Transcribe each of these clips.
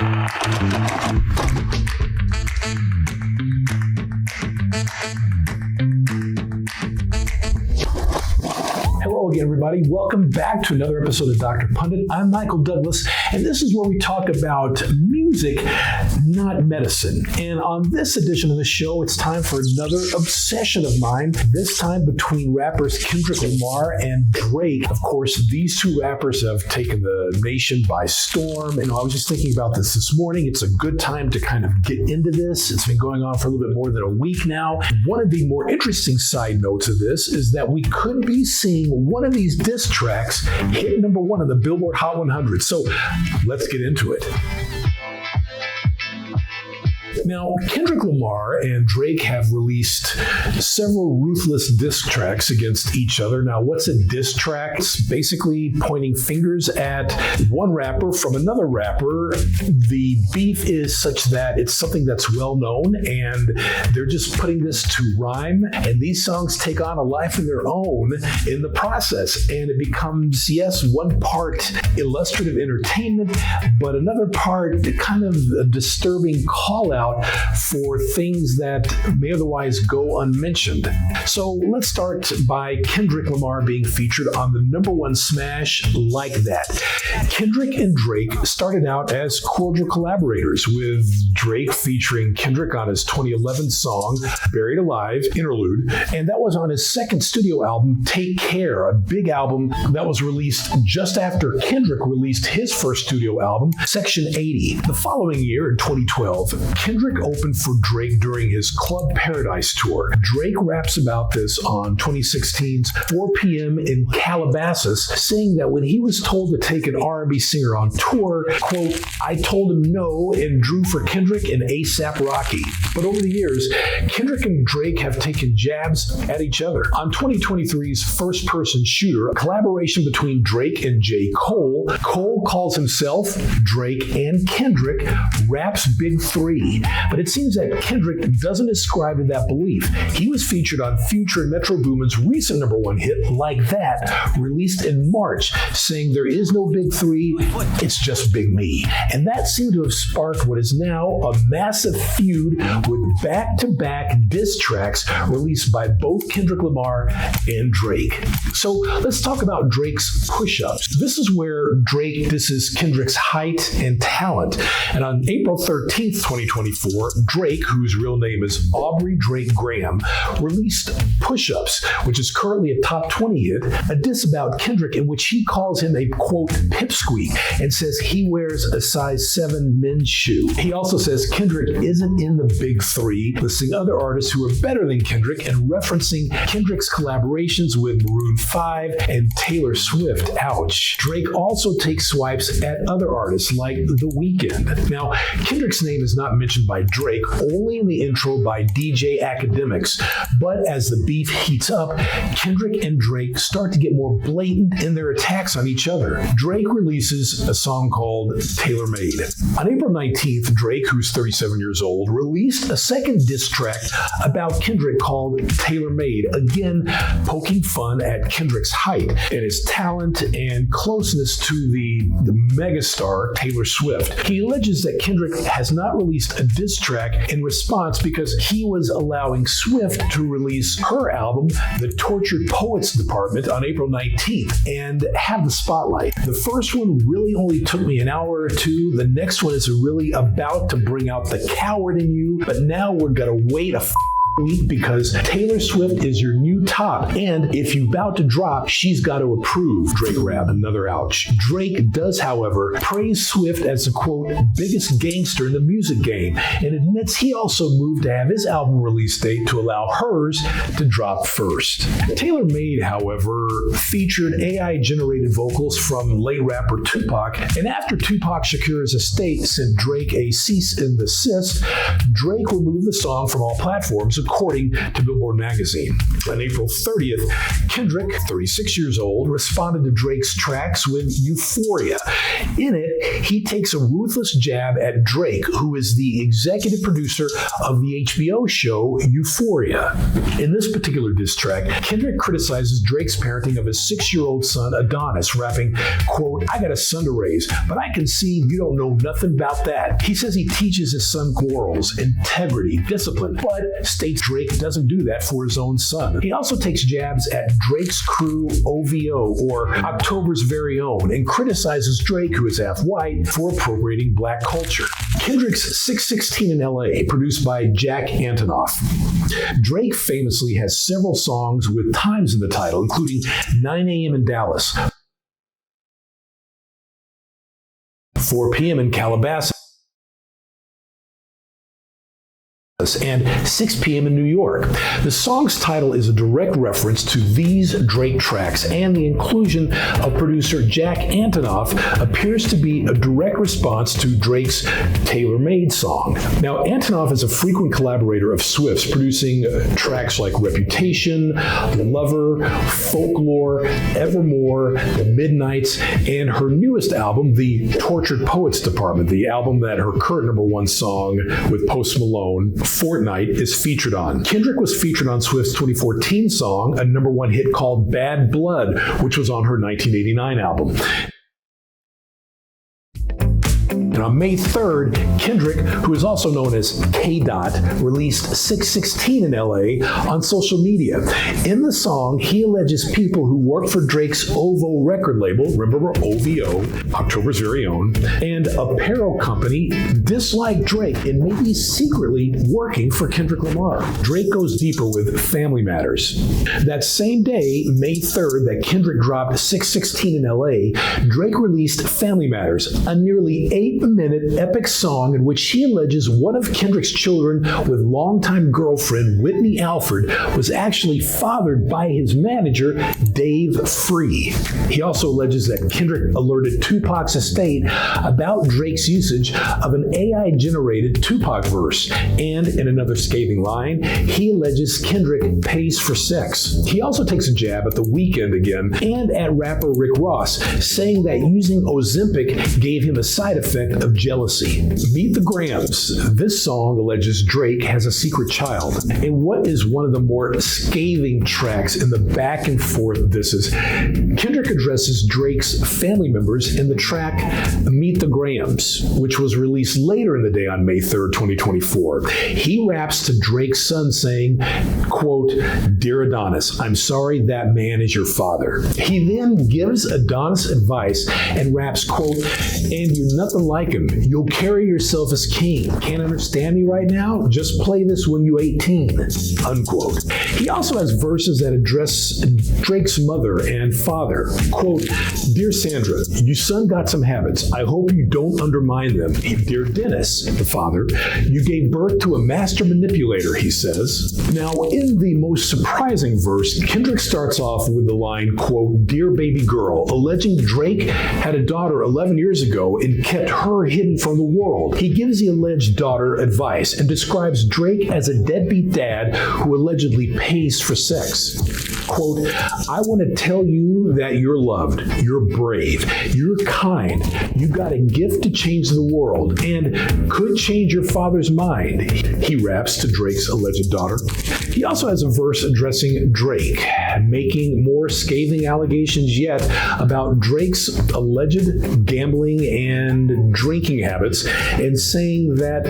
Hello again, everybody. Welcome back to another episode of Dr. Pundit. I'm Michael Douglas, and this is where we talk about music, not medicine. And on this edition of the show, it's time for another obsession of mine, this time between rappers Kendrick Lamar and Drake. Of course, these two rappers have taken the nation by storm. And I was just thinking about this morning. It's a good time to kind of get into this. It's been going on for a little bit more than a week now. One of the more interesting side notes of this is that we could be seeing one of these diss tracks hit number one on the Billboard Hot 100. So let's get into it. Now, Kendrick Lamar and Drake have released several ruthless diss tracks against each other. Now, what's a diss track? It's basically pointing fingers at one rapper from another rapper. The beef is such that it's something that's well known, and they're just putting this to rhyme, and these songs take on a life of their own in the process, and it becomes, yes, one part illustrative entertainment, but another part kind of a disturbing call-out for things that may otherwise go unmentioned. So let's start by Kendrick Lamar being featured on the number one smash, Like That. Kendrick and Drake started out as cordial collaborators, with Drake featuring Kendrick on his 2011 song, Buried Alive, Interlude, and that was on his second studio album, Take Care, a big album that was released just after Kendrick released his first studio album, Section 80. The following year, in 2012, Kendrick opened for Drake during his Club Paradise tour. Drake raps about this on 2016's 4 p.m. in Calabasas, saying that when he was told to take an R&B singer on tour, quote, I told him no and drew for Kendrick and A$AP Rocky. But over the years, Kendrick and Drake have taken jabs at each other. On 2023's First Person Shooter, a collaboration between Drake and J. Cole, Cole calls himself, Drake and Kendrick, Rap's Big Three. But it seems that Kendrick doesn't ascribe to that belief. He was featured on Future and Metro Boomin's recent number one hit, Like That, released in March, saying there is no Big Three, it's just Big Me. And that seemed to have sparked what is now a massive feud with back-to-back diss tracks released by both Kendrick Lamar and Drake. So let's talk about Drake's push-ups. This is where Drake disses Kendrick's height and talent. And on April 13th, 2024, Drake, whose real name is Aubrey Drake Graham, released Push-Ups, which is currently a top 20 hit, a diss about Kendrick in which he calls him a, quote, pipsqueak, and says he wears a size 7 men's shoe. He also says Kendrick isn't in the Big Three, listing other artists who are better than Kendrick and referencing Kendrick's collaborations with Maroon 5 and Taylor Swift. Ouch. Drake also takes swipes at other artists like The Weeknd. Now, Kendrick's name is not mentioned by Drake, only in the intro by DJ Academics. But as the beef heats up, Kendrick and Drake start to get more blatant in their attacks on each other. Drake releases a song called Tailor Made. On April 19th, Drake, who's 37 years old, released a second diss track about Kendrick called Tailor Made, again poking fun at Kendrick's height and his talent and closeness to the megastar Taylor Swift. He alleges that Kendrick has not released a diss track in response because he was allowing Swift to release her album, The Tortured Poets Department, on April 19th and have the spotlight. The first one really only took me an hour or two. The next one is really about to bring out the coward in you, but now we're gonna wait a week because Taylor Swift is your new top, and if you about to drop, she's got to approve. Drake rap, another ouch. Drake does, however, praise Swift as the, quote, biggest gangster in the music game, and admits he also moved to have his album release date to allow hers to drop first. Tailor Made, however, featured AI-generated vocals from late rapper Tupac, and after Tupac Shakur's estate sent Drake a cease and desist, Drake removed the song from all platforms according to Billboard magazine. On April 30th, Kendrick, 36 years old, responded to Drake's tracks with Euphoria. In it, he takes a ruthless jab at Drake, who is the executive producer of the HBO show Euphoria. In this particular diss track, Kendrick criticizes Drake's parenting of his 6-year-old son Adonis, rapping, quote, "I got a son to raise, but I can see you don't know nothing about that." He says he teaches his son morals, integrity, discipline, but states Drake doesn't do that for his own son. He also takes jabs at Drake's crew OVO, or October's Very Own, and criticizes Drake, who is half white, for appropriating black culture. Kendrick's 616 in LA, produced by Jack Antonoff. Drake famously has several songs with times in the title, including 9 a.m. in Dallas, 4 p.m. in Calabasas, and 6 p.m. in New York. The song's title is a direct reference to these Drake tracks, and the inclusion of producer Jack Antonoff appears to be a direct response to Drake's Tailor-Made song. Now, Antonoff is a frequent collaborator of Swift's, producing tracks like Reputation, Lover, Folklore, Evermore, The Midnights, and her newest album, The Tortured Poets Department, the album that her current #1 song with Post Malone, Fortnite, is featured on. Kendrick was featured on Swift's 2014 song, a #1 hit called Bad Blood, which was on her 1989 album. And on May 3rd, Kendrick, who is also known as K-Dot, released 616 in LA on social media. In the song, he alleges people who work for Drake's OVO record label, remember OVO, October's Very Own, and apparel company dislike Drake and may be secretly working for Kendrick Lamar. Drake goes deeper with Family Matters. That same day, May 3rd, that Kendrick dropped 616 in LA, Drake released Family Matters, a nearly 8-minute epic song in which he alleges one of Kendrick's children with longtime girlfriend Whitney Alford was actually fathered by his manager, Dave Free. He also alleges that Kendrick alerted Tupac's estate about Drake's usage of an AI-generated Tupac verse. And in another scathing line, he alleges Kendrick pays for sex. He also takes a jab at The Weeknd again and at rapper Rick Ross, saying that using Ozempic gave him a side effect of jealousy. Meet the Grams. This song alleges Drake has a secret child. In what is one of the more scathing tracks in the back and forth disses, Kendrick addresses Drake's family members in the track Meet the Grams, which was released later in the day on May 3rd, 2024. He raps to Drake's son saying, quote, "Dear Adonis, I'm sorry that man is your father." He then gives Adonis advice and raps, quote, "And you're nothing like him. You'll carry yourself as king. Can't understand me right now? Just play this when you're 18, unquote. He also has verses that address Drake's mother and father. Quote, "Dear Sandra, your son got some habits. I hope you don't undermine them. Dear Dennis," the father, "you gave birth to a master manipulator," he says. Now, in the most surprising verse, Kendrick starts off with the line, quote, "Dear baby girl," alleging Drake had a daughter 11 years ago and kept her hidden from the world. He gives the alleged daughter advice and describes Drake as a deadbeat dad who allegedly pays for sex. Quote, "I want to tell you that you're loved, you're brave, you're kind, you got a gift to change the world, and could change your father's mind," he raps to Drake's alleged daughter. He also has a verse addressing Drake, making more scathing allegations yet about Drake's alleged gambling and drinking habits, and saying that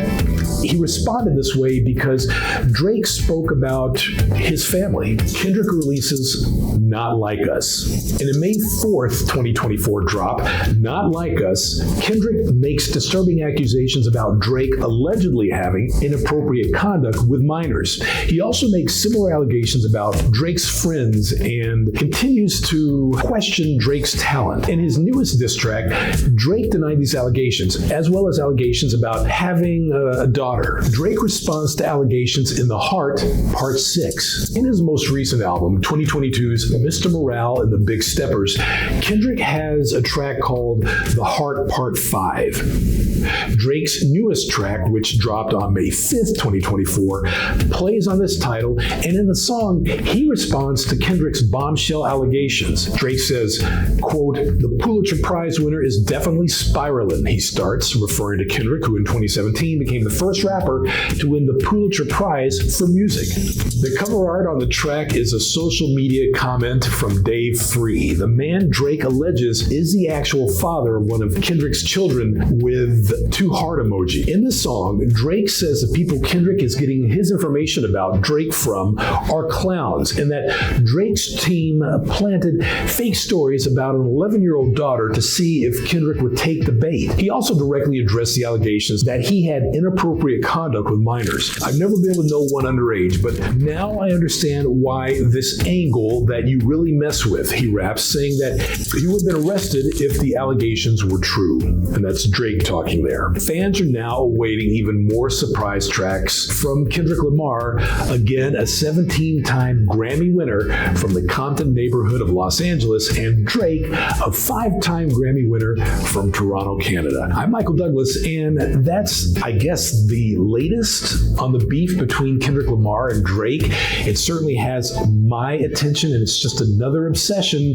he responded this way because Drake spoke about his family. Kendrick releases Not Like Us. In a May 4th, 2024 drop, Not Like Us, Kendrick makes disturbing accusations about Drake allegedly having inappropriate conduct with minors. He also makes similar allegations about Drake's friends and continues to question Drake's talent. In his newest diss track, Drake denied these allegations allegations, as well as allegations about having a daughter. Drake responds to allegations in The Heart, Part 6. In his most recent album, 2022's Mr. Morale and the Big Steppers, Kendrick has a track called The Heart, Part 5. Drake's newest track, which dropped on May 5th, 2024, plays on this title, and in the song, he responds to Kendrick's bombshell allegations. Drake says, quote, "The Pulitzer Prize winner is definitely spiraling," he starts, referring to Kendrick, who in 2017 became the first rapper to win the Pulitzer Prize for music. The cover art on the track is a social media comment from Dave Free. The man Drake alleges is the actual father of one of Kendrick's children with 2 heart emoji. In the song, Drake says the people Kendrick is getting his information about Drake from are clowns, and that Drake's team planted fake stories about an 11-year-old daughter to see if Kendrick would take the bait. He also directly addressed the allegations that he had inappropriate conduct with minors. "I've never been with no one underage, but now I understand why this angle that you really mess with," he raps, saying that he would have been arrested if the allegations were true. And that's Drake talking there. Fans are now awaiting even more surprise tracks from Kendrick Lamar, again a 17-time Grammy winner from the Compton neighborhood of Los Angeles, and Drake, a 5-time Grammy winner from Toronto, Canada. I'm Michael Douglas, and that's, I guess, the latest on the beef between Kendrick Lamar and Drake. It certainly has my attention, and it's just another obsession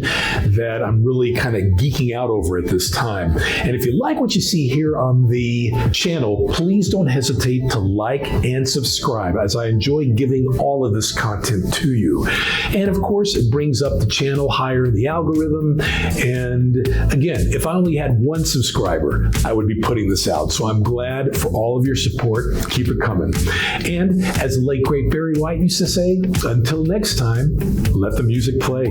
that I'm really kind of geeking out over at this time. And if you like what you see here on the channel, please don't hesitate to like and subscribe, as I enjoy giving all of this content to you. And of course, it brings up the channel higher in the algorithm. And again, if I only had 1 subscriber, I would be putting this out. So I'm glad for all of your support. Keep it coming. And as the late great Barry White used to say, until next time, let the music play.